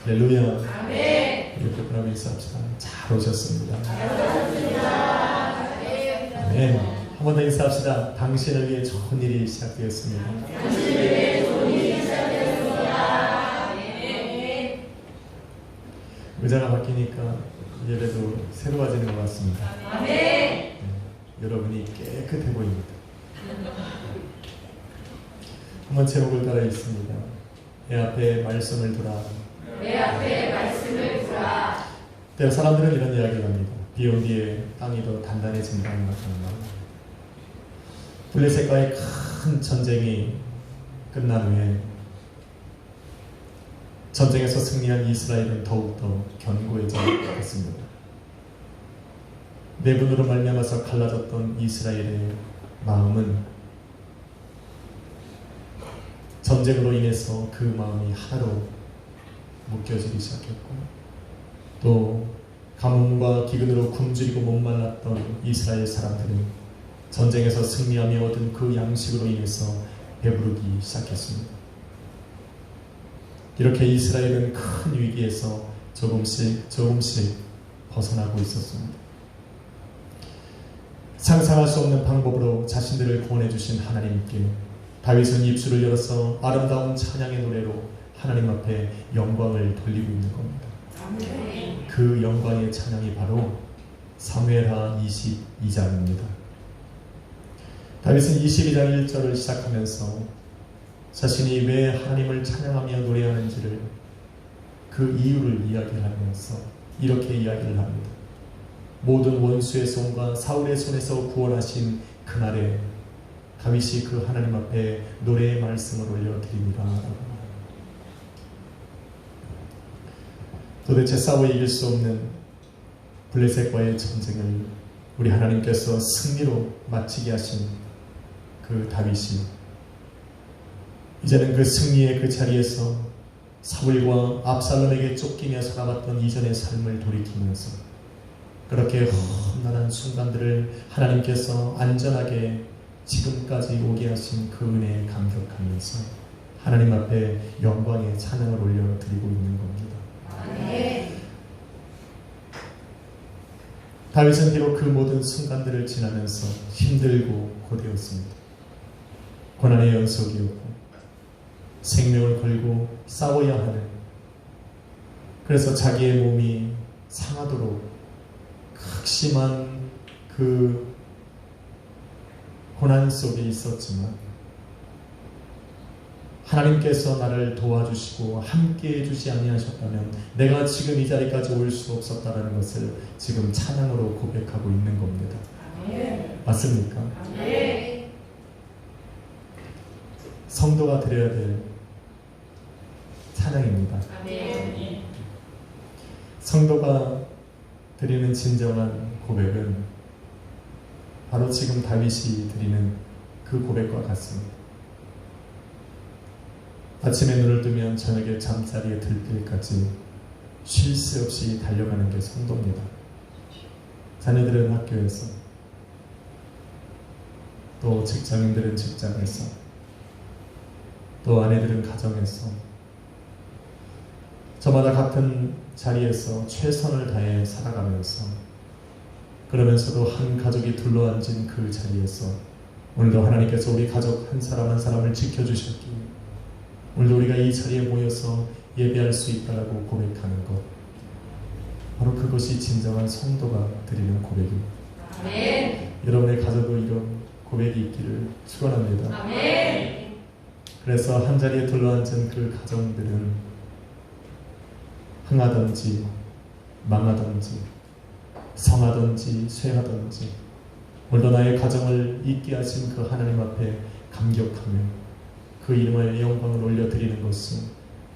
할렐루야. 아멘. 이렇게 그럼 인사합시다. 잘 오셨습니다. 아멘. 한 번 더 인사합시다. 당신을 위해 좋은 일이 시작되었습니다. 당신을 위해 좋은 일이 시작되었습니다. 아멘. 의자가 바뀌니까 예배도 새로워지는 것 같습니다. 아멘. 네, 여러분이 깨끗해 보입니다. 한번 제목을 따라 읽습니다. 내 앞에 말씀을 두라. 내 앞에 말씀을 두라. 때로 사람들은 이런 이야기를 합니다. 비 온 뒤에 땅이 더 단단해진다는 것입니다. 블레셋과의 큰 전쟁이 끝난 후에 전쟁에서 승리한 이스라엘은 더욱더 견고해져 갔습니다. 내분으로 말미암아서 갈라졌던 이스라엘의 마음은 전쟁으로 인해서 그 마음이 하나로 묶여지기 시작했고, 또 가뭄과 기근으로 굶주리고 목말랐던 이스라엘 사람들은 전쟁에서 승리하며 얻은 그 양식으로 인해서 배부르기 시작했습니다. 이렇게 이스라엘은 큰 위기에서 조금씩 벗어나고 있었습니다. 상상할 수 없는 방법으로 자신들을 구원해 주신 하나님께 다윗은 입술을 열어서 아름다운 찬양의 노래로 하나님 앞에 영광을 돌리고 있는 겁니다. 그 영광의 찬양이 바로 사무엘하 22장입니다. 다윗은 22장 1절을 시작하면서 자신이 왜 하나님을 찬양하며 노래하는지를 그 이유를 이야기하면서 이렇게 이야기를 합니다. 모든 원수의 손과 사울의 손에서 구원하신 그날에 다윗이 그 하나님 앞에 노래의 말씀을 올려드립니다. 도대체 싸워 이길 수 없는 블레셋과의 전쟁을 우리 하나님께서 승리로 마치게 하신 그 다윗이 이제는 그 승리의 그 자리에서 사울과 압살롬에게 쫓기며 살아왔던 이전의 삶을 돌이키면서 그렇게 험난한 순간들을 하나님께서 안전하게 지금까지 오게 하신 그 은혜에 감격하면서 하나님 앞에 영광의 찬양을 올려드리고 있는 겁니다. 아멘. 다윗은 비록 그 모든 순간들을 지나면서 힘들고 고되었습니다. 고난의 연속이었고 생명을 걸고 싸워야 하는, 그래서 자기의 몸이 상하도록 극심한 그 고난 속에 있었지만 하나님께서 나를 도와주시고 함께 해주지 아니하셨다면 내가 지금 이 자리까지 올 수 없었다는 것을 지금 찬양으로 고백하고 있는 겁니다. 아멘. 맞습니까? 아멘. 성도가 드려야 될 찬양입니다. 아멘. 성도가 드리는 진정한 고백은 바로 지금 다윗이 드리는 그 고백과 같습니다. 아침에 눈을 뜨면 저녁에 잠자리에 들 때까지 쉴 새 없이 달려가는 게 성도입니다. 자녀들은 학교에서, 또 직장인들은 직장에서, 또 아내들은 가정에서, 저마다 같은 자리에서 최선을 다해 살아가면서, 그러면서도 한 가족이 둘러앉은 그 자리에서 오늘도 하나님께서 우리 가족 한 사람 한 사람을 지켜주셨기에 오늘도 우리가 이 자리에 모여서 예배할 수 있다고 고백하는 것, 바로 그것이 진정한 성도가 드리는 고백입니다. 아멘. 여러분의 가정도 이런 고백이 있기를 축원합니다. 아멘. 그래서 한 자리에 둘러앉은 그 가정들은 흥하든지 망하든지 성하든지 쇠하든지 오늘도 나의 가정을 있게 하신 그 하나님 앞에 감격하며 그 이름의 영광을 올려드리는 것은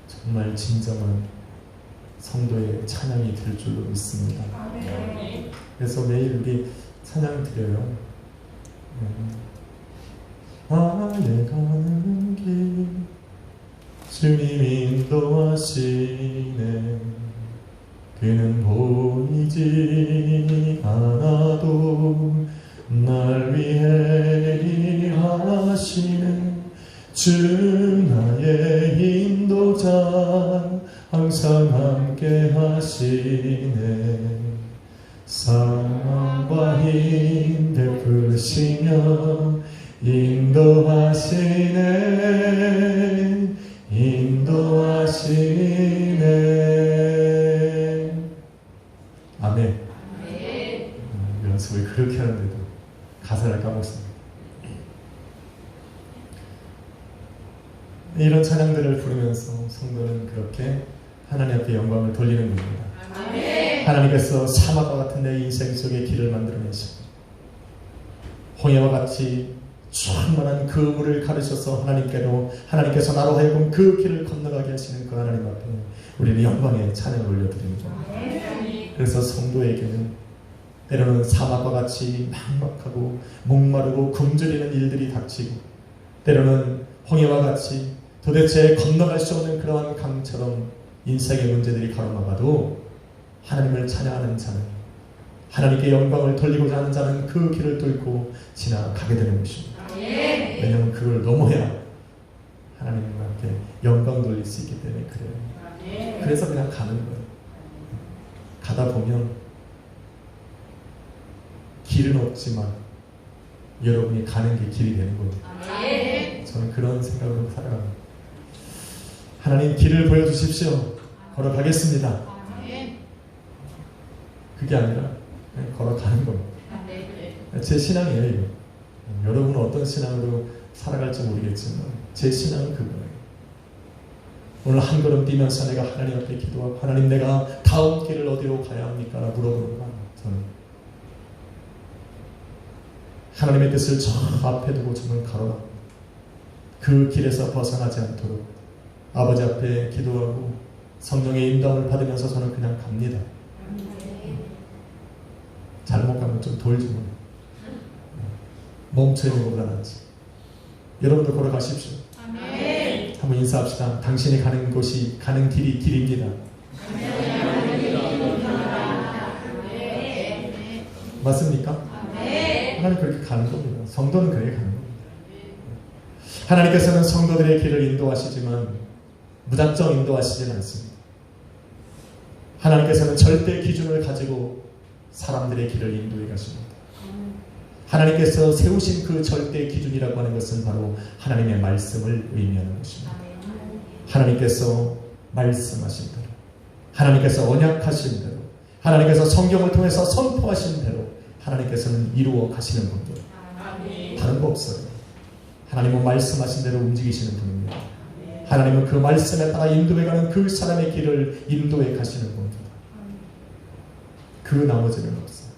정말 진정한 성도의 찬양이 될 줄로 믿습니다. 아멘. 그래서 매일 우리 찬양 드려요. 나의 가는 길 주님 인도하시네. 그는 보이지 않아도 날 위해 일하시네. 주 나의 인도자 항상 함께 하시네. 사랑과 힘 베푸시며 인도하시네. 아멘. 연습을 그렇게 하는데도 가사를 까먹습니다. 이런 찬양들을 부르면서 성도는 그렇게 하나님 앞에 영광을 돌리는 겁니다. 하나님께서 사막과 같은 내 인생 속에 길을 만들어내시고 홍해와 같이 충만한 그 물을 가르쳐서 하나님께서 나로 하여금 그 길을 건너가게 하시는 그 하나님 앞에 우리는 영광의 찬양을 올려드립니다. 그래서 성도에게는 때로는 사막과 같이 막막하고 목마르고 굶주리는 일들이 닥치고, 때로는 홍해와 같이 도대체 건너갈 수 없는 그러한 강처럼 인생의 문제들이 가로막아도 하나님을 찬양하는 자는, 하나님께 영광을 돌리고자 하는 자는 그 길을 뚫고 지나가게 되는 것입니다. 왜냐하면 그걸 넘어야 하나님한테 영광 돌릴 수 있기 때문에 그래요. 그래서 그냥 가는 거예요. 가다 보면 길은 없지만 여러분이 가는 게 길이 되는 겁니다. 저는 그런 생각으로 살아갑니다. 하나님 길을 보여주십시오. 걸어가겠습니다. 그게 아니라 그냥 걸어가는 겁니다. 제 신앙이에요, 이거. 여러분은 어떤 신앙으로 살아갈지 모르겠지만 제 신앙은 그거예요. 오늘 한 걸음 뛰면서 내가 하나님 앞에 기도하고, 하나님 내가 다음 길을 어디로 가야 합니까? 라고 물어보는 거예요. 저는 하나님의 뜻을 저 앞에 두고 저는 가로갑니다. 그 길에서 벗어나지 않도록 아버지 앞에 기도하고 성령의 인도함을 받으면서 저는 그냥 갑니다. 잘못 가면 좀 돌지만 멈춰있는 것보다 낫지. 여러분도 걸어가십시오. 한번 인사합시다. 당신이 가는 곳이, 가는 길이 길입니다. 맞습니까? 하나님 그렇게 가는 겁니다. 성도는 그렇게 가는 겁니다. 하나님께서는 성도들의 길을 인도하시지만 무작정 인도하시지는 않습니다. 하나님께서는 절대 기준을 가지고 사람들의 길을 인도해 가십니다. 하나님께서 세우신 그 절대 기준이라고 하는 것은 바로 하나님의 말씀을 의미하는 것입니다. 하나님께서 말씀하신 대로, 하나님께서 언약하신 대로, 하나님께서 성경을 통해서 선포하신 대로 하나님께서는 이루어 가시는 분들. 다른 거 없어요. 하나님은 말씀하신 대로 움직이시는 분입니다. 하나님은 그 말씀에 따라 인도해가는 그 사람의 길을 인도해 가시는 분입니다. 그 나머지는 없어요.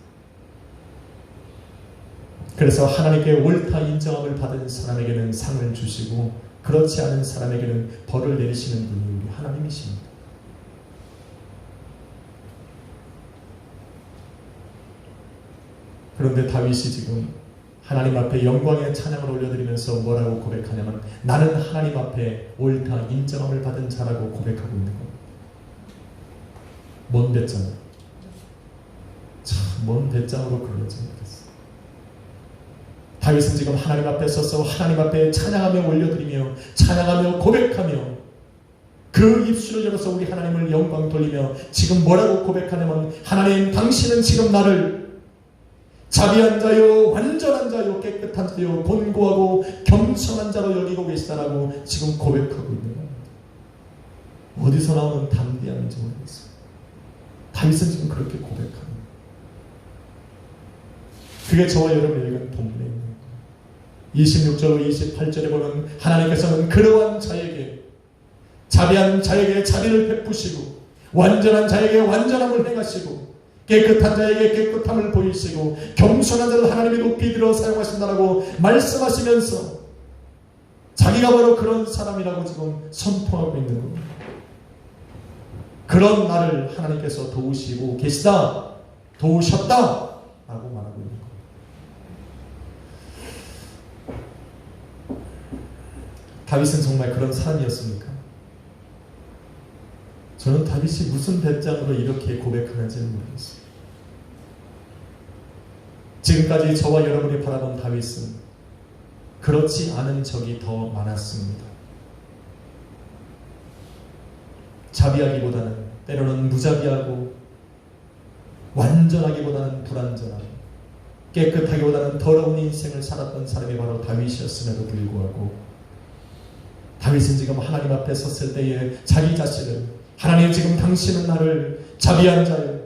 그래서 하나님께 옳다 인정함을 받은 사람에게는 상을 주시고, 그렇지 않은 사람에게는 벌을 내리시는 분이 우리 하나님이십니다. 그런데 다윗이 지금 하나님 앞에 영광의 찬양을 올려드리면서 뭐라고 고백하냐면, 나는 하나님 앞에 옳다 인정함을 받은 자라고 고백하고 있는 겁니다. 먼 배짱, 참 먼 배짱으로 그러지 못했어. 다윗은 지금 하나님 앞에 서서 하나님 앞에 찬양하며 올려드리며 찬양하며 고백하며 그 입술을 열어서 우리 하나님을 영광 돌리며 지금 뭐라고 고백하냐면, 하나님 당신은 지금 나를 자비한 자요, 완전한 자요, 깨끗한 자요, 곤고하고 겸손한 자로 여기고 계시다라고 지금 고백하고 있는 겁니다. 어디서 나오는 담대함인지 모르겠어요. 다윗은 지금 그렇게 고백합니다. 그게 저와 여러분이 읽은 본문에 있는 거예요. 26절 28절에 보면 하나님께서는 그러한 자에게, 자비한 자에게 자비를 베푸시고 완전한 자에게 완전함을 행하시고 깨끗한 자에게 깨끗함을 보이시고 겸손한 자를 하나님이 높이 들어 사용하신다라고 말씀하시면서 자기가 바로 그런 사람이라고 지금 선포하고 있는 겁니다. 그런 나를 하나님께서 도우시고 계시다, 도우셨다 라고 말하고 있는 겁니다. 다윗은 정말 그런 사람이었습니까? 저는 다윗이 무슨 배짱으로 이렇게 고백하는지는 모르겠어요. 지금까지 저와 여러분이 바라본 다윗은 그렇지 않은 적이 더 많았습니다. 자비하기보다는 때로는 무자비하고 완전하기보다는 불완전하고 깨끗하기보다는 더러운 인생을 살았던 사람이 바로 다윗이었음에도 불구하고 다윗은 지금 하나님 앞에 섰을 때에 자기 자신을 하나님 지금 당신은 나를 자비한 자요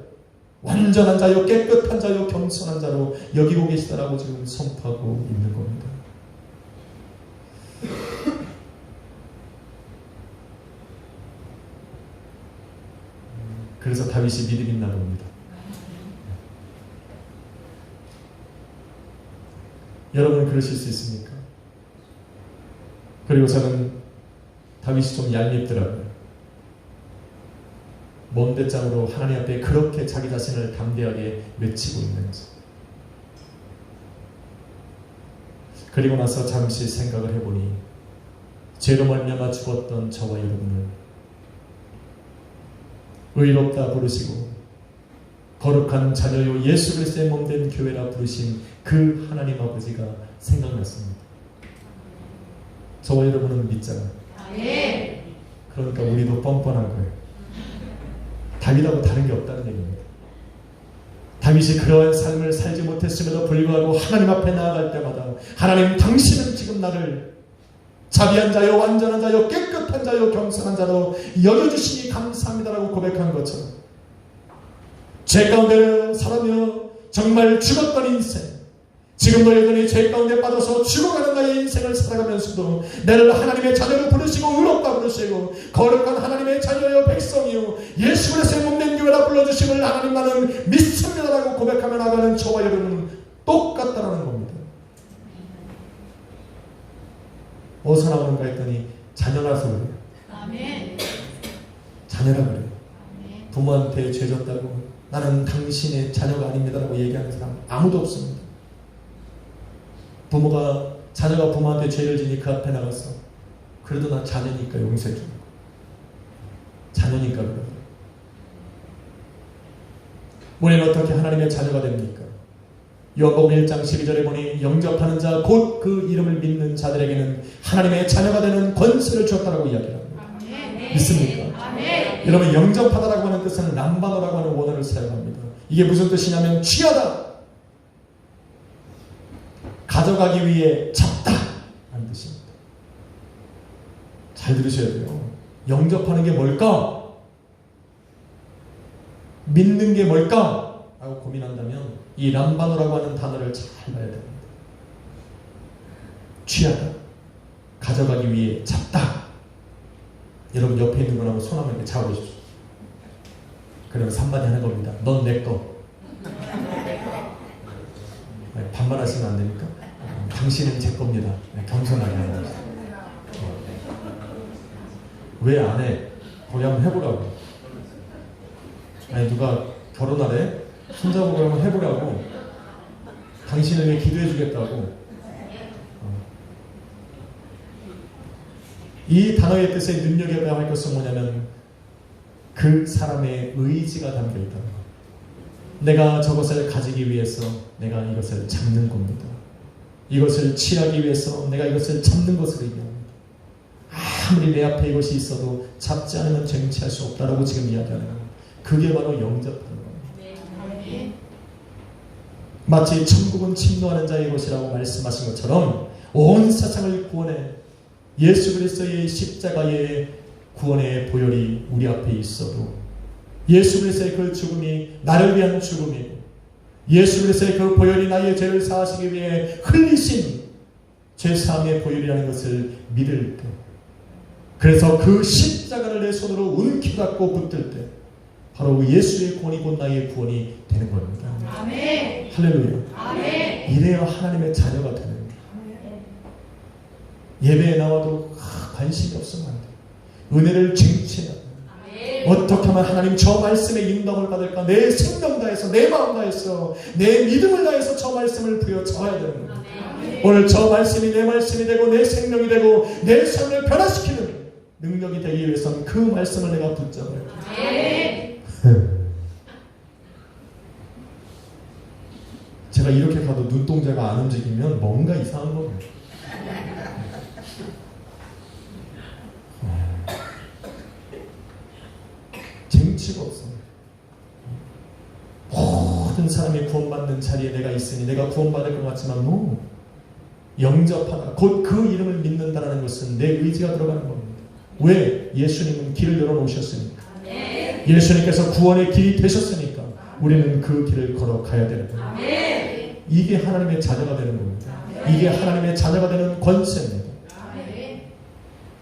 완전한 자요 깨끗한 자요 겸손한 자로 여기고 계시다라고 지금 선포하고 있는 겁니다. 그래서 다윗이 믿음 있나 봅니다. 여러분 그러실 수 있습니까? 그리고 저는 다윗이 좀 얄밉더라고요. 먼데장으로 하나님 앞에 그렇게 자기 자신을 담대하게 외치고 있는지. 그리고 나서 잠시 생각을 해보니 죄로 말미암아 죽었던 저와 여러분을 의롭다 부르시고 거룩한 자녀요 예수 그리스도의 몸된 교회라 부르신 그 하나님 아버지가 생각났습니다. 저와 여러분은 믿잖아요. 그러니까 우리도 뻔뻔한 거예요. 다윗하고 다른 게 없다는 얘기입니다. 다윗이 그러한 삶을 살지 못했음에도 불구하고 하나님 앞에 나아갈 때마다 하나님 당신은 지금 나를 자비한 자요 완전한 자요 깨끗한 자요 겸손한 자로 여겨주시니 감사합니다라고 고백한 것처럼 죄 가운데 살아며 정말 죽었던 인생 지금도 여전히 죄 가운데 빠져서 죽어가는 나의 인생을 살아가면서도 나를 하나님의 자녀로 부르시고 의롭다 부르시고 거룩한 하나님의 자녀여 백성이요 예수 그리스도의 몸된 교회라 불러주심을 하나님 나는 믿습니다라고 고백하며 나가는 저와 여러분은 똑같다라는 겁니다. 어디서 나오는가 했더니 자녀라서 그래요. 아멘. 자녀라 그래요. 아멘. 부모한테 죄졌다고 나는 당신의 자녀가 아닙니다라고 얘기하는 사람 아무도 없습니다. 자녀가 부모한테 죄를 지니 그 앞에 나가서 그래도 나 자녀니까 용서해 주는 거. 자녀니까 그래요. 우리는 어떻게 하나님의 자녀가 됩니까? 요한복음 1장 12절에 보니 영접하는 자 곧 그 이름을 믿는 자들에게는 하나님의 자녀가 되는 권세를 주었다라고 이야기합니다. 믿습니까? 여러분 영접하다라고 하는 뜻은 람바노라고 하는 원어를 사용합니다. 이게 무슨 뜻이냐면 취하다, 가져가기 위해 잡다 하는 뜻입니다. 잘 들으셔야 돼요. 영접하는 게 뭘까? 믿는 게 뭘까? 라고 고민한다면 이 람바노라고 하는 단어를 잘 봐야 됩니다. 취하다, 가져가기 위해 잡다. 여러분 옆에 있는 분하고 손 한번 이렇게 잡아보십시오. 그러면 3마디 하는 겁니다. 넌 내 거. 반말하시면 안 됩니까? 당신은 제 겁니다. 겸손하게 하는 겁니다. 왜 안 해? 거기 한번 해보라고. 아니 누가 결혼하래? 손잡고 한번 해보라고. 당신을 위해 기도해 주겠다고. 이 단어의 뜻에 눈여겨봐야 할 것은 뭐냐면 그 사람의 의지가 담겨있다는 것. 내가 저것을 가지기 위해서 내가 이것을 잡는 겁니다. 이것을 취하기 위해서 내가 이것을 잡는 것을 의미합니다. 아무리 내 앞에 이것이 있어도 잡지 않으면 쟁취할 수 없다라고 지금 이야기하는 겁니다. 그게 바로 영접하는 겁니다. 마치 천국은 침노하는 자의 것이라고 말씀하신 것처럼 온 세상을 구원해 예수 그리스도의 십자가의 구원의 보혈이 우리 앞에 있어도 예수 그리스도의 그 죽음이 나를 위한 죽음이고 예수 그리스도의 그 보혈이 나의 죄를 사하시기 위해 흘리신 죄사함의 보혈이라는 것을 믿을 때, 그래서 그 십자가를 내 손으로 움켜잡고 붙들 때 바로 예수의 구원이 곧 나의 구원이 되는 겁니다. 아멘. 할렐루야. 아멘. 이래야 하나님의 자녀가 되는 거예요. 예배에 나와도 관심이 없으면 안 돼요. 은혜를 쟁취해야 돼요. 어떻게 하면 하나님 저 말씀의 인도함을 받을까? 내 생명 다해서, 내 마음 다해서, 내 믿음을 다해서 저 말씀을 부여잡아야 되는 겁니다. 오늘 저 말씀이 내 말씀이 되고 내 생명이 되고 내 삶을 변화시키는 능력이 되기 위해서는 그 말씀을 내가 붙잡아야 돼요. 제가 이렇게 가도 눈동자가 안 움직이면 뭔가 이상한 겁니다. 등치가 없어. 모든 사람이 구원받는 자리에 내가 있으니 내가 구원받을 것 같지만 no. 영접하다. 곧 그 이름을 믿는다는 것은 내 의지가 들어가는 겁니다. 왜? 예수님은 길을 열어놓으셨으니까. 예수님께서 구원의 길이 되셨으니까 우리는 그 길을 걸어가야 되는 겁니다. 이게 하나님의 자녀가 되는 겁니다. 이게 하나님의 자녀가 되는 권세입니다.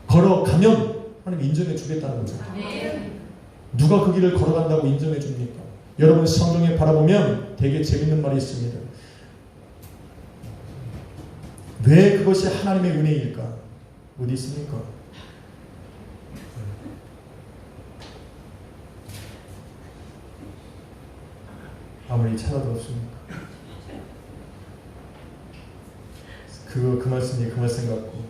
걸어가면 하나님 인정해 주겠다는 거죠. 누가 그 길을 걸어간다고 인정해 줍니까? 여러분 성경에 바라보면 되게 재밌는 말이 있습니다. 왜 그것이 하나님의 은혜일까? 어디 있습니까? 아무리 찾아도 없습니까? 그 말씀이 그 말씀 같고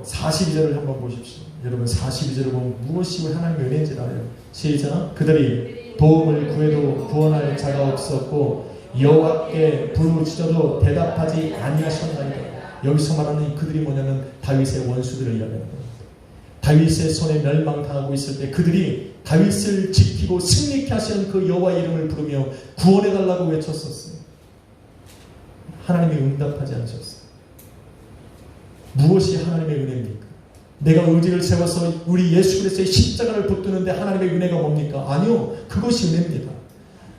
42절을 한번 보십시오. 여러분 42절을 보면 무엇이 하나님의 은혜인지 알아요. 시작. 그들이 도움을 구해도 구원할 자가 없었고 여호와께 부르짖어도 대답하지 아니하셨나이다. 여기서 말하는 그들이 뭐냐면 다윗의 원수들을 이야기하는 겁니다. 다윗의 손에 멸망당하고 있을 때 그들이 다윗을 지키고 승리케 하시는 그 여호와의 이름을 부르며 구원해달라고 외쳤었어요. 하나님이 응답하지 않으셨어요. 무엇이 하나님의 은혜입니까? 내가 의지를 세워서 우리 예수 그리스도의 십자가를 붙드는데 하나님의 은혜가 뭡니까? 아니요. 그것이 은혜입니다.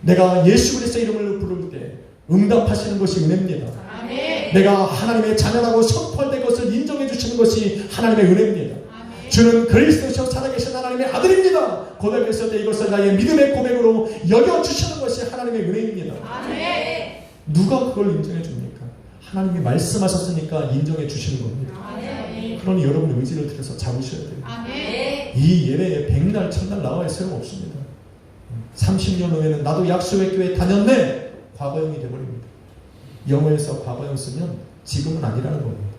내가 예수 그리스도의 이름을 부를 때 응답하시는 것이 은혜입니다. 아멘. 내가 하나님의 자녀라고 선포할 때 그것을 인정해 주시는 것이 하나님의 은혜입니다. 아멘. 주는 그리스도시요 살아계신 하나님의 아들입니다. 고백을 했을 때 이것을 나의 믿음의 고백으로 여겨주시는 것이 하나님의 은혜입니다. 아멘. 누가 그걸 인정해 줍니까? 하나님이 말씀하셨으니까 인정해 주시는 겁니다. 아멘. 그러니 여러분의 의지를 들여서 잡으셔야 돼요. 아멘. 이 예배에 100날, 1000날 나와야 소용없습니다. 30년 후에는 나도 약속의 교회 다녔네. 과거형이 되어버립니다. 영어에서 과거형 쓰면 지금은 아니라는 겁니다.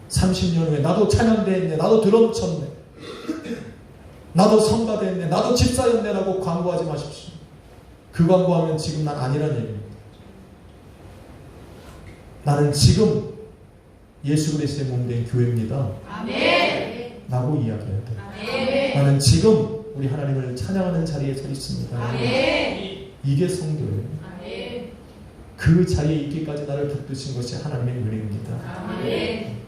30년 후에 나도 찬양대 했네. 나도 드럼 쳤네. 나도 성가대 했네. 나도 집사였네 라고 광고하지 마십시오. 그 광고하면 지금 난 아니라는 얘기입니다. 나는 지금 예수 그리스도의 몸된 교회입니다. 아멘. 라고 이야기해야 돼요. 아멘. 나는 지금 우리 하나님을 찬양하는 자리에 서 있습니다. 아멘. 이게 성도예요. 아멘. 그 자리에 있기까지 나를 붙드신 것이 하나님의 은혜입니다. 아멘.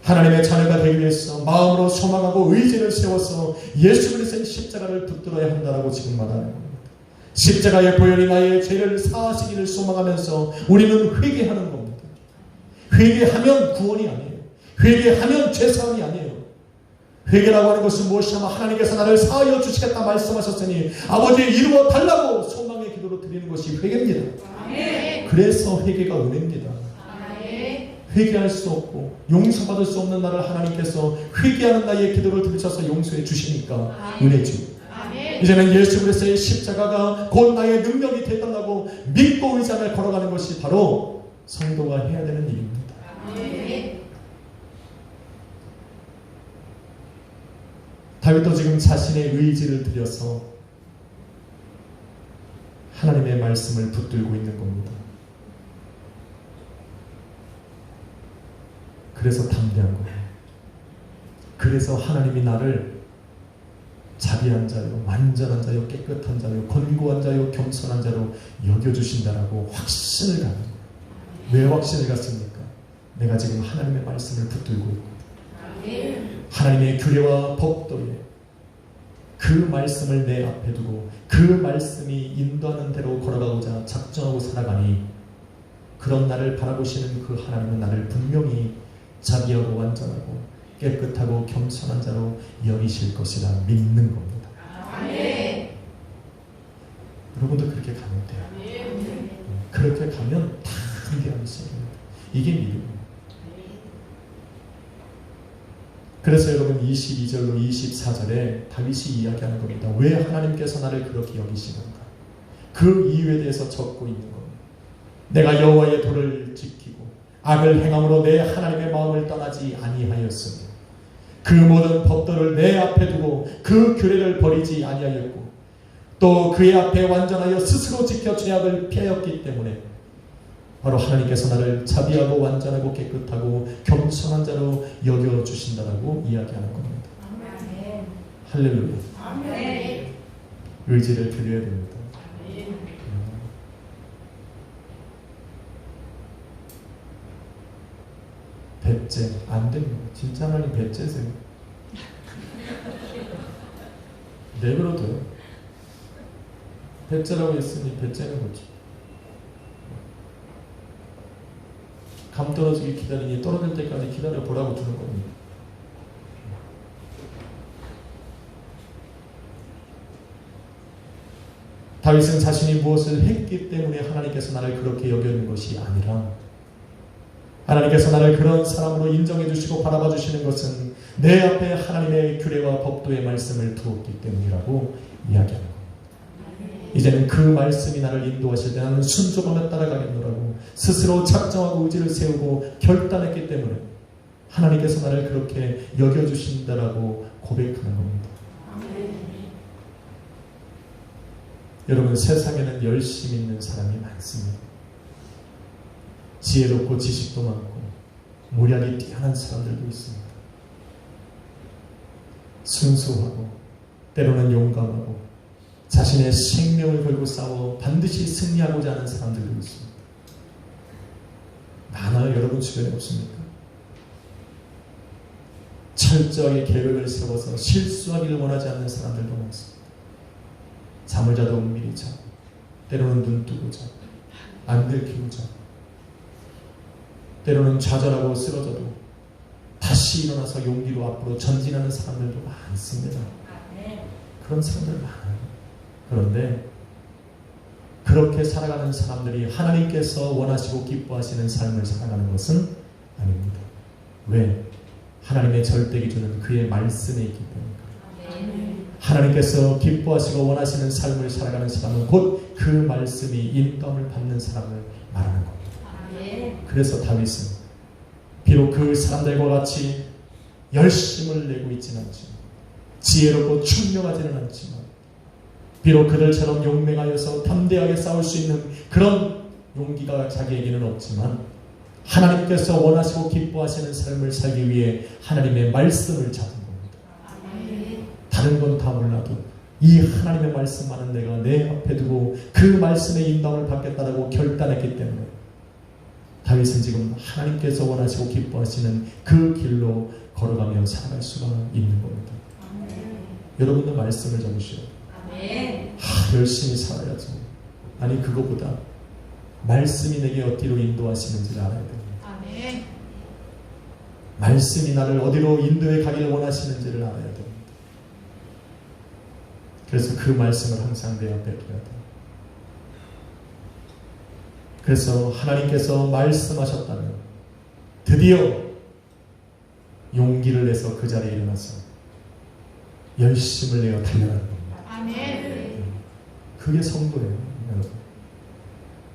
하나님의 자녀가 되기 위해서 마음으로 소망하고 의지를 세워서 예수 그리스도의 십자가를 붙들어야 한다라고 지금 말하는 겁니다. 십자가의 보혈이 나의 죄를 사하시기를 소망하면서 우리는 회개하는 겁니다. 회개하면 구원이 아니에요. 회개하면 죄사함이 아니에요. 회개라고 하는 것은 무엇이냐면 하나님께서 나를 사하여 주시겠다 말씀하셨으니 아버지 이루어 달라고 소망의 기도로 드리는 것이 회개입니다. 아멘. 그래서 회개가 은혜입니다. 아멘. 회개할 수 없고 용서받을 수 없는 나를 하나님께서 회개하는 나의 기도를 들으셔서 용서해 주시니까 은혜죠. 아멘. 이제는 예수 그리스도의 십자가가 곧 나의 능력이 되달라고 믿고 의지하며 걸어가는 것이 바로 성도가 해야 되는 일입니다. 아멘. 다윗도 지금 자신의 의지를 들여서 하나님의 말씀을 붙들고 있는 겁니다. 그래서 담대한 거예요. 그래서 하나님이 나를 자비한 자요, 완전한 자요, 깨끗한 자요, 권고한 자요, 겸손한 자로 여겨주신다라고 확신을 갖는 거예요. 왜 확신을 갖습니까? 내가 지금 하나님의 말씀을 붙들고 있고 하나님의 규례와 법도에 그 말씀을 내 앞에 두고 그 말씀이 인도하는 대로 걸어가고자 작정하고 살아가니 그런 나를 바라보시는 그 하나님은 나를 분명히 자비하고 완전하고 깨끗하고 겸손한 자로 여기실 것이라 믿는 겁니다. 아멘. 여러분도 그렇게 가면 돼요. 아멘. 그렇게 가면 다 함께하는 것입니다. 이게 믿음입니다. 그래서 여러분 22절로 24절에 다윗이 이야기하는 겁니다. 왜 하나님께서 나를 그렇게 여기시는가? 그 이유에 대해서 적고 있는 겁니다. 내가 여호와의 도를 지키고 악을 행함으로 내 하나님의 마음을 떠나지 아니하였으며 그 모든 법도를 내 앞에 두고 그 규례를 버리지 아니하였고 또 그의 앞에 완전하여 스스로 지켜 죄악을 피하였기 때문에 바로 하나님께서 나를 자비하고 완전하고 깨끗하고 겸손한 자로 여겨주신다라고 이야기하는 겁니다. 아멘. 할렐루야. 아멘. 의지를 드려야 됩니다. 배째 안 됩니다. 진짜 하나님 배째세요. 내버려둬요. 배째라고 했으니 배째는 거지. 감 떨어지기 기다리니 떨어질 때까지 기다려 보라고 주는 겁니다. 다윗은 자신이 무엇을 했기 때문에 하나님께서 나를 그렇게 여기는 것이 아니라 하나님께서 나를 그런 사람으로 인정해 주시고 바라봐 주시는 것은 내 앞에 하나님의 규례와 법도의 말씀을 두었기 때문이라고 이야기하는 겁니다. 이제는 그 말씀이 나를 인도하실 때 나는 순종하며 따라가겠노라고 스스로 작정하고 의지를 세우고 결단했기 때문에 하나님께서 나를 그렇게 여겨주신다라고 고백하는 겁니다. 여러분, 세상에는 열심히 있는 사람이 많습니다. 지혜롭고 지식도 많고 모략이 뛰어난 사람들도 있습니다. 순수하고 때로는 용감하고 자신의 생명을 걸고 싸워 반드시 승리하고자 하는 사람들도 있습니다. 많아요. 여러분 주변에 없습니까? 철저하게 계획을 세워서 실수하기를 원하지 않는 사람들도 많습니다. 잠을 자도 은밀히 자고 때로는 눈 뜨고 자고 안 들키고 자고 때로는 좌절하고 쓰러져도 다시 일어나서 용기로 앞으로 전진하는 사람들도 많습니다. 그런 사람들 많아요. 그런데 그렇게 살아가는 사람들이 하나님께서 원하시고 기뻐하시는 삶을 살아가는 것은 아닙니다. 왜? 하나님의 절대 기준은 그의 말씀에 있기 때문입니다. 하나님께서 기뻐하시고 원하시는 삶을 살아가는 사람은 곧 그 말씀이 인도함을 받는 사람을 말하는 겁니다. 그래서 다윗은 비록 그 사람들과 같이 열심을 내고 있지는 않지만 지혜롭고 총명하지는 않지만 비록 그들처럼 용맹하여서 담대하게 싸울 수 있는 그런 용기가 자기에게는 없지만 하나님께서 원하시고 기뻐하시는 삶을 살기 위해 하나님의 말씀을 잡은 겁니다. 다른 건 다 몰라도 이 하나님의 말씀만은 내가 내 앞에 두고 그 말씀의 인도함을 받겠다라고 결단했기 때문에 다윗은 지금 하나님께서 원하시고 기뻐하시는 그 길로 걸어가며 살아갈 수가 있는 겁니다. 여러분도 말씀을 잡으시오. 열심히 살아야죠. 아니, 그거보다 말씀이 내게 어디로 인도하시는지를 알아야 됩니다. 말씀이 나를 어디로 인도해 가기를 원하시는지를 알아야 됩니다. 그래서 그 말씀을 항상 내 앞에 둬야 돼요. 그래서 하나님께서 말씀하셨다면 드디어 용기를 내서 그 자리에 일어나서 열심을 내어 달려가는 겁니다. 그게 성도예요, 여러분.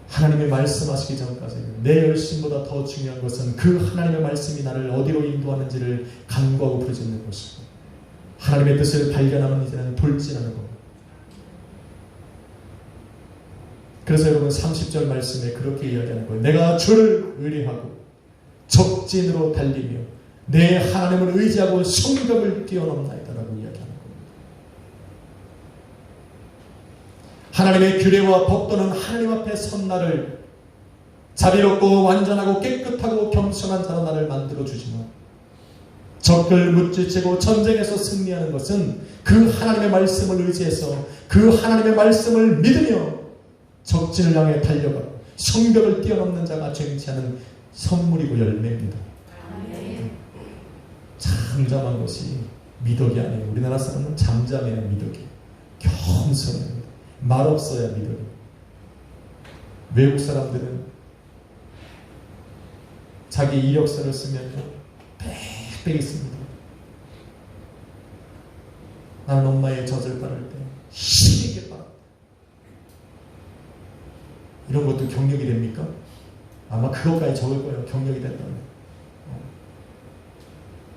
하나님의 말씀하시기 전까지 내 열심보다 더 중요한 것은 그 하나님의 말씀이 나를 어디로 인도하는지를 간구하고 부르짖는 것이고 하나님의 뜻을 발견하면 이제는 돌진하는 겁니다. 그래서 여러분 30절 말씀에 그렇게 이야기하는 거예요. 내가 주를 의뢰하고 적진으로 달리며 내 하나님을 의지하고 성벽을 뛰어넘나이다라고 이야기하는 겁니다. 하나님의 규례와 법도는 하나님 앞에 선 나를 자비롭고 완전하고 깨끗하고 겸손한 자로 나를 만들어주지만 적을 무찌르고 전쟁에서 승리하는 것은 그 하나님의 말씀을 의지해서 그 하나님의 말씀을 믿으며 적진을 향해 달려가고 성벽을 뛰어넘는 자가 쟁취하는 선물이고 열매입니다. 잠잠한 것이 미덕이 아니에요. 우리나라 사람은 잠잠해야 미덕이에요. 겸손해야 합니다. 말 없어야 미덕이에요. 외국 사람들은 자기 이력서를 쓰면 빽빽이 씁니다. 나는 엄마의 젖을 빨을 때 힘있게 빨았다. 이런 것도 경력이 됩니까? 아마 그것까지 적을 거예요. 경력이 된다면.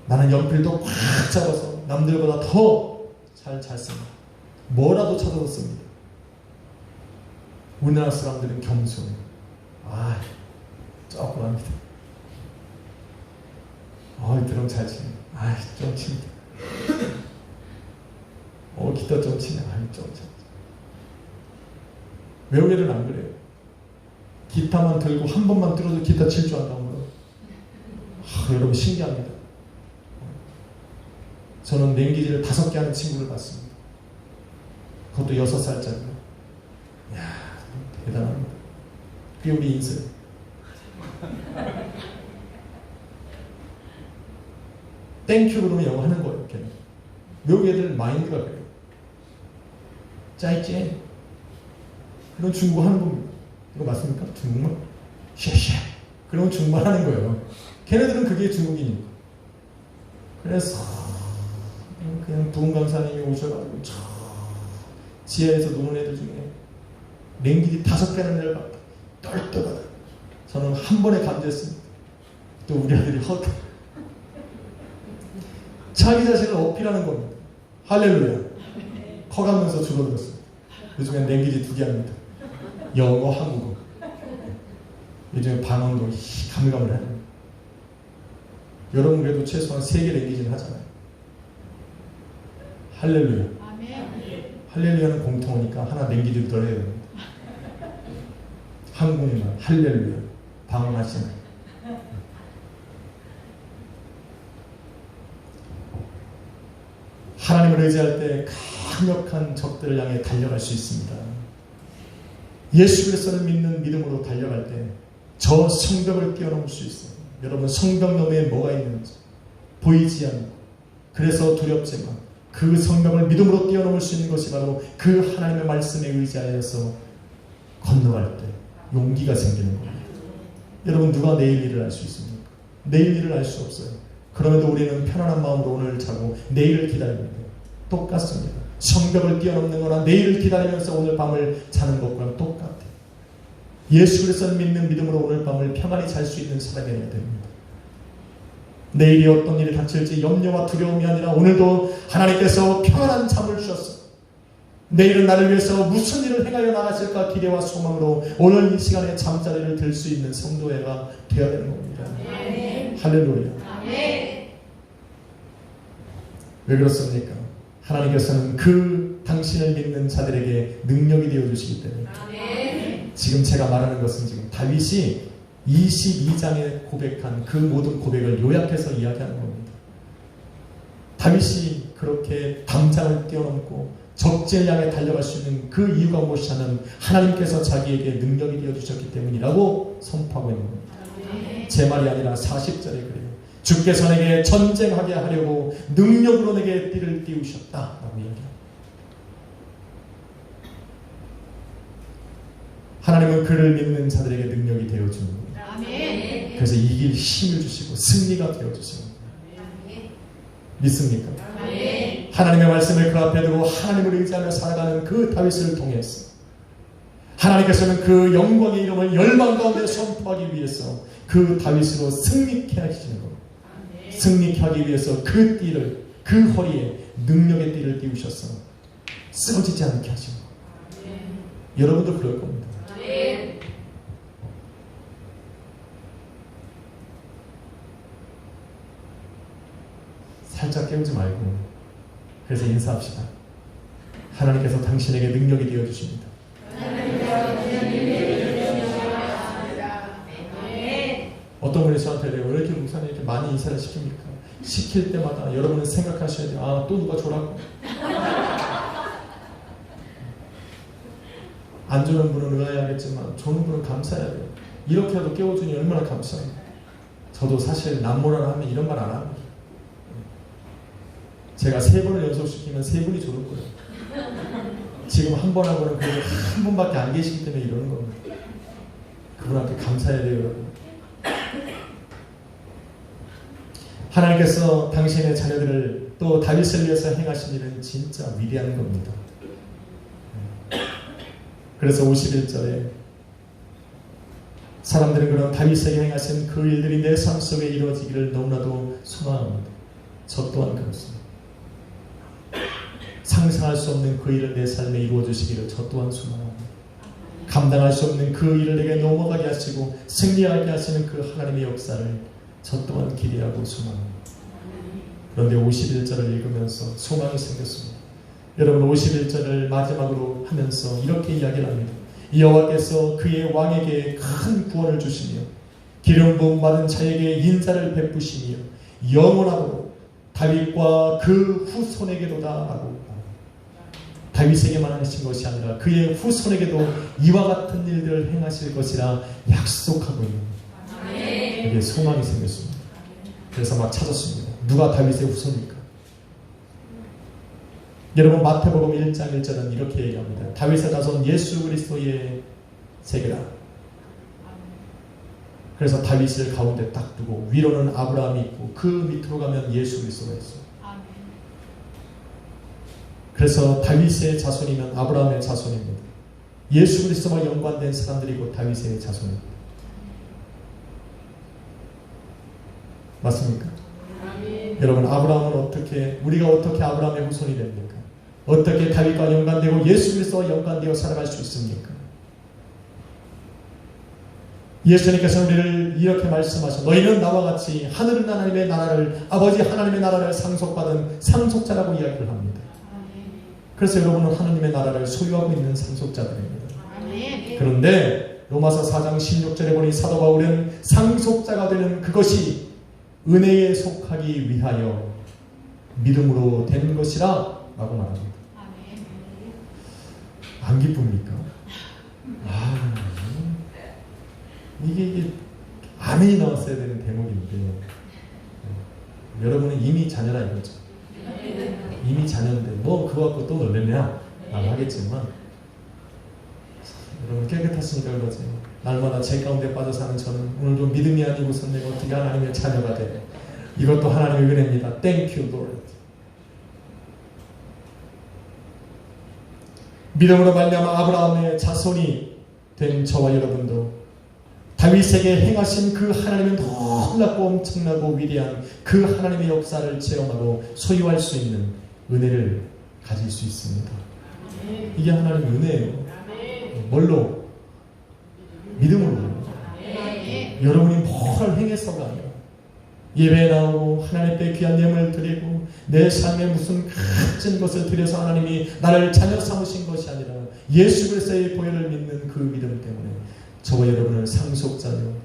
나는 연필도 꽉 잡아서 남들보다 더 잘 씁니다. 뭐라도 찾아서 씁니다. 우리나라 사람들은 겸손해요. 조금 합니다. 드럼 잘 치네. 좀 칩니다. 기타 좀 치네. 좀 쳐. 외국 애들은 안 그래요. 기타만 들고 한 번만 들어도 기타 칠 줄 안다고 그래요. 여러분 신기합니다. 저는 냉기질을 5개 하는 친구를 봤습니다. 그것도 6살짜리고. 이야, 대단합니다. 그게 우리 인생. 땡큐 그러면 영어 하는 거예요. 걔는. 외국 애들 마인드가 그래요. 짜이찌. 그럼 중국어 하는 겁니다. 이거 맞습니까? 중국말? 쉐쉐. 그러면 중국말 하는 거예요. 걔네들은 그게 중국이니까. 그래서 그냥 부흥 강사님이 오셔가지고 지하에서 노는 애들 중에 냉기지 5개는 애를 봤다. 떨떠가다. 저는 한 번에 감지했습니다. 또 우리 아들이 자기 자신을 어필하는 겁니다. 할렐루야. 커가면서 줄어들었습니다. 요즘엔 냉기지 2개 합니다. 영어, 한국어. 요즘에 방언도 가물가물 해요. 여러분 그래도 최소한 3개 냉기지는 하잖아요. 할렐루야. 할렐루야는 공통어니까 하나 냉기지도 더 해야 됩니다. 한국말 할렐루야. 방언하시나요? 하나님을 의지할 때 강력한 적들을 향해 달려갈 수 있습니다. 예수 그리스도를 믿는 믿음으로 달려갈 때 저 성벽을 뛰어넘을 수 있어요. 여러분 성벽 너머에 뭐가 있는지 보이지 않고 그래서 두렵지만 그 성벽을 믿음으로 뛰어넘을 수 있는 것이 바로 그 하나님의 말씀에 의지하여서 건너갈 때 용기가 생기는 겁니다. 여러분 누가 내일 일을 알 수 있습니까? 내일 일을 알 수 없어요. 그럼에도 우리는 편안한 마음으로 오늘을 자고 내일을 기다립니다. 똑같습니다. 성벽을 뛰어넘는 거나 내일을 기다리면서 오늘 밤을 자는 것과 똑같아요. 예수 그리스도를 믿는 믿음으로 오늘 밤을 평안히 잘 수 있는 사람이 되어야 됩니다. 내일이 어떤 일이 닥칠지 염려와 두려움이 아니라 오늘도 하나님께서 평안한 잠을 주셨어. 내일은 나를 위해서 무슨 일을 행하여 나가실까 기대와 소망으로 오늘 이 시간에 잠자리를 들 수 있는 성도회가 되어야 되는 겁니다. 할렐루야. 왜 그렇습니까? 하나님께서는 그 당신을 믿는 자들에게 능력이 되어주시기 때문에 지금 제가 말하는 것은 지금 다윗이 22장에 고백한 그 모든 고백을 요약해서 이야기하는 겁니다. 다윗이 그렇게 담장을 뛰어넘고 적진을 향해 달려갈 수 있는 그 이유가 무엇이 하면 하나님께서 자기에게 능력이 되어주셨기 때문이라고 선포하고 있는 겁니다. 제 말이 아니라 40절에 그래요. 주께서 내게 전쟁하게 하려고 능력으로 내게 띠를 띄우셨다라고 이야기합니다. 하나님은 그를 믿는 자들에게 능력이 되어주는 겁니다. 그래서 이길 힘을 주시고 승리가 되어주시는 겁니다. 믿습니까? 하나님의 말씀을 그 앞에 두고 하나님을 의지하며 살아가는 그 다윗을 통해서 하나님께서는 그 영광의 이름을 열방 가운데 선포하기 위해서 그 다윗으로 승리케 하시는 겁니다. 승리케 하기 위해서 그 띠를 그 허리에 능력의 띠를 띄우셔서 쓰러지지 않게 하시는 겁니다. 여러분도 그럴 겁니다. 살짝 깨우지 말고 그래서 인사합시다. 하나님께서 당신에게 능력이 되어주십니다. 어떤 분이 저한테 왜 이렇게 목사님 이렇게 많이 인사를 시킵니까? 시킬 때마다 여러분은 생각하셔야 돼요. 또 누가 줘라고. 안 주는 분은 의아해하겠지만 주는 분은 감사해야 돼요. 이렇게라도 깨워주니 얼마나 감사해요. 저도 사실 남모라나 하면 이런 말 안 합니다. 제가 3번을 연속시키면 3분이 주는 거예요. 지금 한 번 하고는 그래도 한 분밖에 안 계시기 때문에 이러는 겁니다. 그분한테 감사해야 돼요, 여러분. 하나님께서 당신의 자녀들을 또 다윗을 위해서 행하신 일은 진짜 위대한 겁니다. 그래서 51절에 사람들은 그런 다윗에게 행하신 그 일들이 내 삶 속에 이루어지기를 너무나도 소망합니다. 저 또한 그렇습니다. 상상할 수 없는 그 일을 내 삶에 이루어 주시기를 저 또한 소망합니다. 감당할 수 없는 그 일을 내게 넘어가게 하시고 승리하게 하시는 그 하나님의 역사를 저 또한 기대하고 소망합니다. 그런데 51절을 읽으면서 소망이 생겼습니다. 여러분 51절을 마지막으로 하면서 이렇게 이야기를 합니다. 여호와께서 그의 왕에게 큰 구원을 주시며 기름 부음 받은 자에게 인자를 베푸시며 영원하도록 다윗과 그 후손에게로다 라고 다윗에게만 하신 것이 아니라 그의 후손에게도 이와 같은 일들을 행하실 것이라 약속하고 있는 거예요. 이게 소망이 생겼습니다. 그래서 막 찾았습니다. 누가 다윗의 후손입니까? 여러분 마태복음 1장 1절은 이렇게 얘기합니다. 다윗의 자손 예수 그리스도의 세계다. 그래서 다윗을 가운데 딱 두고 위로는 아브라함이 있고 그 밑으로 가면 예수 그리스도가 있어요. 그래서 다윗의 자손이면 아브라함의 자손입니다. 예수 그리스도와 연관된 사람들이고 다윗의 자손입니다. 맞습니까? 여러분 아브라함은 우리가 어떻게 아브라함의 후손이 됩니까? 어떻게 다윗과 연관되고 예수 그리스도와 연관되어 살아갈 수 있습니까? 예수님께서 우리를 이렇게 말씀하셔 너희는 나와 같이 하늘 하나님의 나라를 아버지 하나님의 나라를 상속받은 상속자라고 이야기를 합니다. 그래서 여러분은 하나님의 나라를 소유하고 있는 상속자들입니다. 그런데 로마서 4장 16절에 보니 사도 바울은 상속자가 되는 그것이 은혜에 속하기 위하여 믿음으로 된 것이라 라고 말합니다. 안 기쁩니까? 이게 아멘이 나왔어야 되는 대목인데 여러분은 이미 자녀라 이거죠. 이미 자녀인데 뭐 그거 갖고 또 놀랬냐 라고 하겠지만 여러분 깨끗하시니까 그러지. 날마다 제 가운데 빠져 사는 저는 오늘도 믿음이 아니고선 내가 어떻게 하나님의 자녀가 돼. 이것도 하나님의 은혜입니다. Thank you Lord. 믿음으로 말미암아 아브라함의 자손이 된 저와 여러분도 다윗에게 행하신 그 하나님의 놀랍고 엄청나고 위대한 그 하나님의 역사를 체험하고 소유할 수 있는 은혜를 가질 수 있습니다. 이게 하나님의 은혜예요. 뭘로? 믿음으로. 여러분이 뭘 행해서가 아니라 예배에 나오고 하나님 앞에 귀한 예물을 드리고 내 삶에 무슨 값진 것을 드려서 하나님이 나를 자녀 삼으신 것이 아니라 예수 그리스도의 보혈을 믿는 그 믿음 때문에 저와 여러분을 상속자요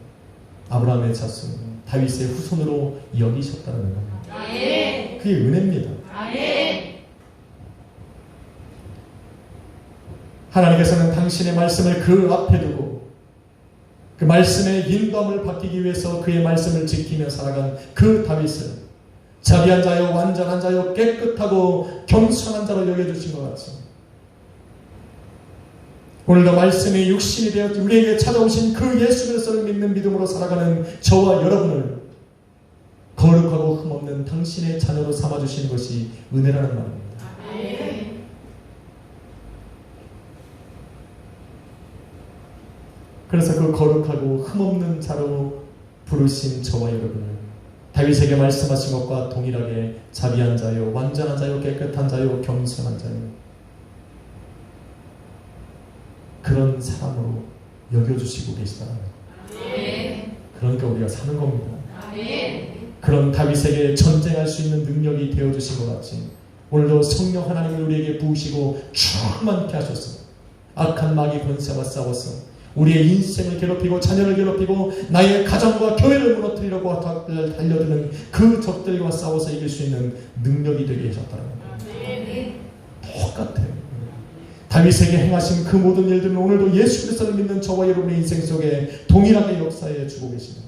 아브라함의 자손 다윗의 후손으로 여기셨다는 겁니다. 그게 은혜입니다. 하나님께서는 당신의 말씀을 그 앞에 두고 그 말씀의 인도함을 받기 위해서 그의 말씀을 지키며 살아간 그 다윗을 자비한 자요 완전한 자요 깨끗하고 겸손한 자로 여겨주신 것 같습니다. 오늘도 말씀이 육신이 되어 우리에게 찾아오신 그 예수 그리스도를 믿는 믿음으로 살아가는 저와 여러분을 거룩하고 흠없는 당신의 자녀로 삼아주신 것이 은혜라는 말입니다. 그래서 그 거룩하고 흠없는 자로 부르신 저와 여러분을 다윗에게 말씀하신 것과 동일하게 자비한 자요 완전한 자요 깨끗한 자요 겸손한 자요 그런 사람으로 여겨주시고 계시다는 거예요. 그러니까 우리가 사는 겁니다. 그런 다윗에게 전쟁할 수 있는 능력이 되어주신 것 같이 오늘도 성령 하나님을 우리에게 부으시고 충만케 하셨습니다. 악한 마귀 권세와 싸워서 우리의 인생을 괴롭히고 자녀를 괴롭히고 나의 가정과 교회를 무너뜨리려고 달려드는 그 적들과 싸워서 이길 수 있는 능력이 되게 하셨다는 거예요. 똑같아요. 다윗에게 행하신 그 모든 일들은 오늘도 예수 그리스도를 믿는 저와 여러분의 인생 속에 동일하게 역사해 주고 계시는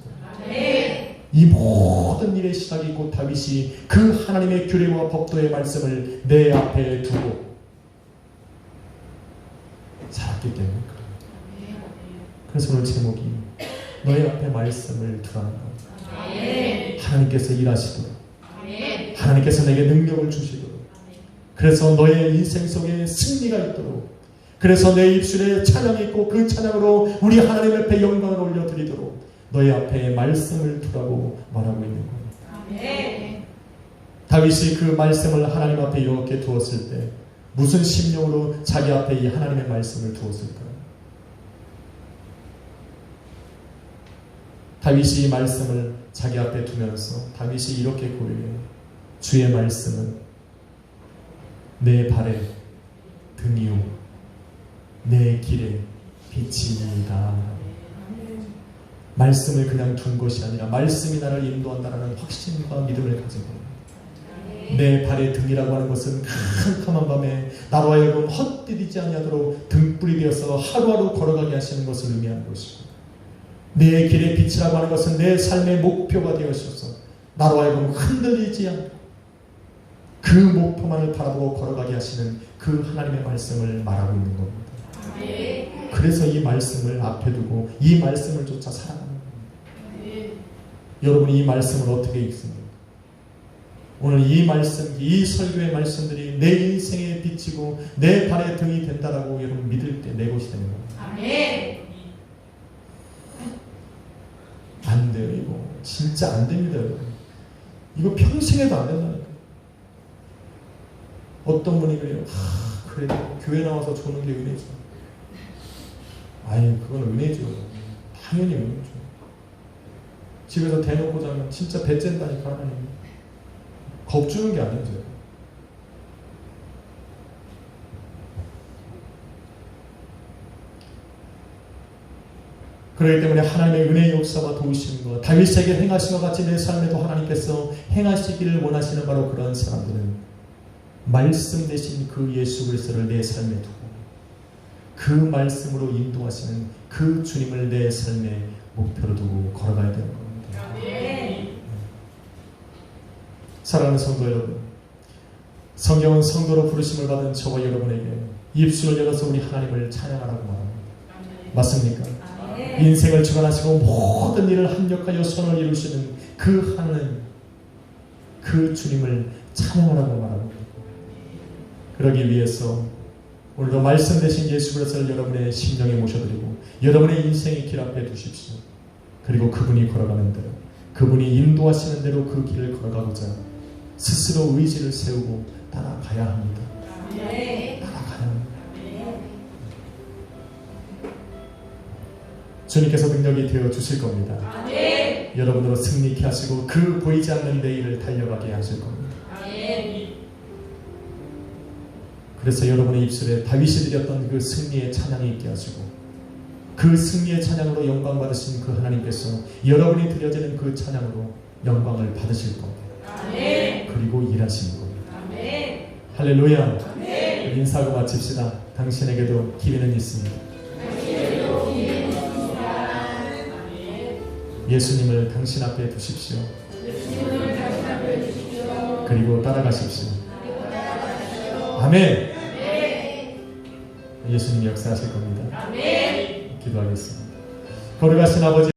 거예요. 이 모든 일의 시작이 곧 다윗이 그 하나님의 규례와 법도의 말씀을 내 앞에 두고 살았기 때문에 그래요. 그래서 오늘 제목이 너희 앞에 말씀을 두라는 겁니다. 하나님께서 일하시도록 하나님께서 내게 능력을 주시도록 그래서 너의 인생 속에 승리가 있도록 그래서 내 입술에 찬양이 있고 그 찬양으로 우리 하나님 앞에 영광을 올려드리도록 너의 앞에 말씀을 두라고 말하고 있는 겁니다. 다윗이 그 말씀을 하나님 앞에 이렇게 두었을 때 무슨 심령으로 자기 앞에 이 하나님의 말씀을 두었을까요? 다윗이 이 말씀을 자기 앞에 두면서 다윗이 이렇게 고백해요. 주의 말씀은 내 발의 등이요 내 길의 빛이니이다. 말씀을 그냥 둔 것이 아니라 말씀이 나를 인도한다라는 확신과 믿음을 가지고 내 발의 등이라고 하는 것은 캄캄한 밤에 나로 하여금 헛디디지 아니하도록 등불이 되어서 하루하루 걸어가게 하시는 것을 의미하는 것이고 내 길의 빛이라고 하는 것은 내 삶의 목표가 되어셔서 나로 하여금 흔들리지 않고 그 목표만을 바라보고 걸어가게 하시는 그 하나님의 말씀을 말하고 있는 겁니다. 그래서 이 말씀을 앞에 두고 이 말씀을 쫓아 살아가는 겁니다. 여러분이 이 말씀을 어떻게 읽습니까? 오늘 이 말씀, 이 설교의 말씀들이 내 인생의 빛이고 내 발의 등이 된다라고 여러분 믿을 때 내 것이 되는 겁니다. 안 돼요. 이거 진짜 안 됩니다. 여러분. 이거 평생에도 안 된다니까. 어떤 분이 그래요. 그래도 교회 나와서 조는 게 은혜죠. 아니 그건 은혜죠. 당연히 은혜죠. 집에서 대놓고 자면 진짜 배쨘다니까 하나님. 겁주는 게 아니죠. 그렇기 때문에 하나님의 은혜의 역사와 도우시는 것, 다윗에게 행하신 것 같이 내 삶에도 하나님께서 행하시기를 원하시는 바로 그런 사람들은 말씀 대신 그 예수 그리스도를 내 삶에 두고 그 말씀으로 인도하시는 그 주님을 내 삶의 목표로 두고 걸어가야 되는 겁니다. 사랑하는 성도 여러분, 성경은 성도로 부르심을 받은 저와 여러분에게 입술을 열어서 우리 하나님을 찬양하라고 말합니다. 맞습니까? 인생을 주관하시고 모든 일을 합력하여 선을 이루시는 그 하나님, 그 주님을 찬양하라고 말합니다. 그러기 위해서 오늘도 말씀 되신 예수 그리스도를 여러분의 심령에 모셔드리고 여러분의 인생의 길 앞에 두십시오. 그리고 그분이 걸어가는 대로, 그분이 인도하시는 대로 그 길을 걸어가고자 스스로 의지를 세우고 따라가야 합니다. 따라가야 합니다. 주님께서 능력이 되어 주실 겁니다. 여러분으로 승리케 하시고 그 보이지 않는 내일을 달려가게 하실 겁니다. 그래서 여러분의 입술에 다윗이 드렸던 그 승리의 찬양이 있게 하시고 그 승리의 찬양으로 영광 받으신 그 하나님께서 여러분이 드려지는 그 찬양으로 영광을 받으실 겁니다. 그리고 일하시는 겁니다. 할렐루야. 인사하고 마칩시다. 당신에게도 기회는 있습니다. 예수님을 당신 앞에 두십시오. 그리고 따라가십시오. 아멘. 예수님이 역사하실 겁니다. 기도하겠습니다. 거룩하신 아버지